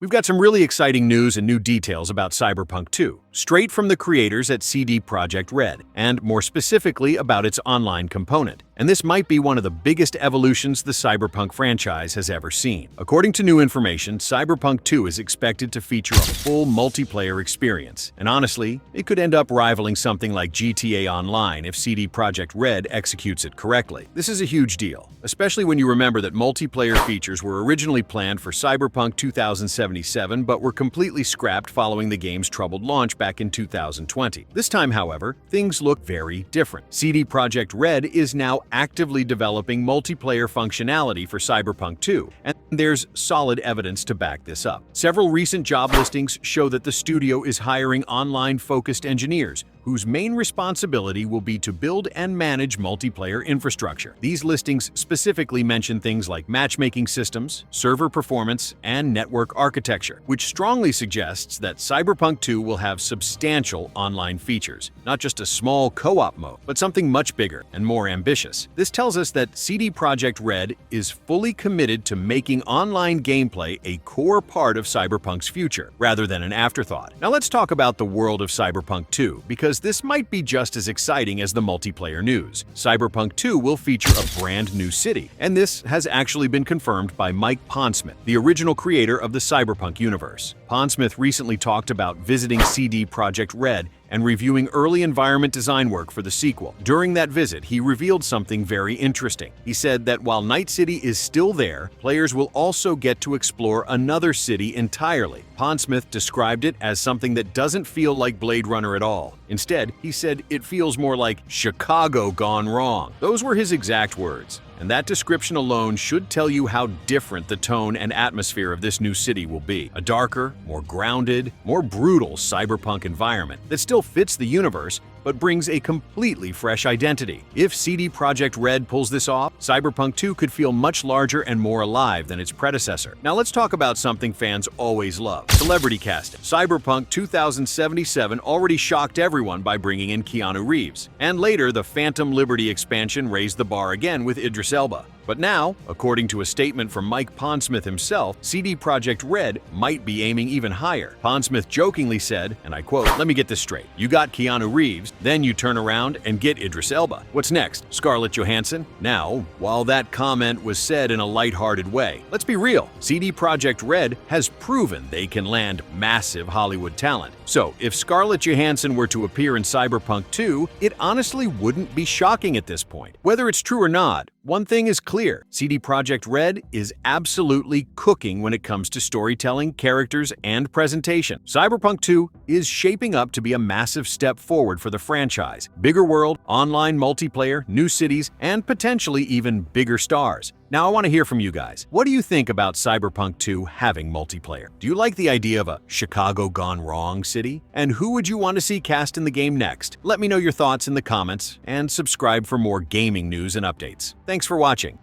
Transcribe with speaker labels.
Speaker 1: We've got some really exciting news and new details about Cyberpunk 2, straight from the creators at CD Projekt Red, and more specifically about its online component. And this might be one of the biggest evolutions the Cyberpunk franchise has ever seen. According to new information, Cyberpunk 2 is expected to feature a full multiplayer experience. And honestly, it could end up rivaling something like GTA Online if CD Projekt Red executes it correctly. This is a huge deal, especially when you remember that multiplayer features were originally planned for Cyberpunk 2077 but were completely scrapped following the game's troubled launch back in 2020. This time, however, things look very different. CD Projekt Red is now actively developing multiplayer functionality for Cyberpunk 2, and there's solid evidence to back this up. Several recent job listings show that the studio is hiring online-focused engineers whose main responsibility will be to build and manage multiplayer infrastructure. These listings specifically mention things like matchmaking systems, server performance, and network architecture, which strongly suggests that Cyberpunk 2 will have substantial online features, not just a small co-op mode, but something much bigger and more ambitious. This tells us that CD Projekt Red is fully committed to making online gameplay a core part of Cyberpunk's future, rather than an afterthought. Now let's talk about the world of Cyberpunk 2, because this might be just as exciting as the multiplayer news. Cyberpunk 2 will feature a brand new city, and this has actually been confirmed by Mike Pondsmith, the original creator of the Cyberpunk universe. Pondsmith recently talked about visiting CD Projekt Red and reviewing early environment design work for the sequel. During that visit, he revealed something very interesting. He said that while Night City is still there, players will also get to explore another city entirely. Pondsmith described it as something that doesn't feel like Blade Runner at all. Instead, he said it feels more like Chicago gone wrong. Those were his exact words. And that description alone should tell you how different the tone and atmosphere of this new city will be. A darker, more grounded, more brutal cyberpunk environment that still fits the universe, but brings a completely fresh identity. If CD Projekt Red pulls this off, Cyberpunk 2 could feel much larger and more alive than its predecessor. Now let's talk about something fans always love: celebrity casting. Cyberpunk 2077 already shocked everyone by bringing in Keanu Reeves, and later the Phantom Liberty expansion raised the bar again with Idris Elba. But now, according to a statement from Mike Pondsmith himself, CD Projekt Red might be aiming even higher. Pondsmith jokingly said, and I quote, "Let me get this straight. You got Keanu Reeves, then you turn around and get Idris Elba. What's next? Scarlett Johansson?" Now, while that comment was said in a lighthearted way, let's be real. CD Projekt Red has proven they can land massive Hollywood talent. So, if Scarlett Johansson were to appear in Cyberpunk 2, it honestly wouldn't be shocking at this point. Whether it's true or not, one thing is clear: CD Projekt Red is absolutely cooking when it comes to storytelling, characters, and presentation. Cyberpunk 2 is shaping up to be a massive step forward for the franchise. Bigger world, online multiplayer, new cities, and potentially even bigger stars. Now I want to hear from you guys. What do you think about Cyberpunk 2 having multiplayer? Do you like the idea of a Chicago gone wrong city? And who would you want to see cast in the game next? Let me know your thoughts in the comments, and subscribe for more gaming news and updates. Thanks for watching.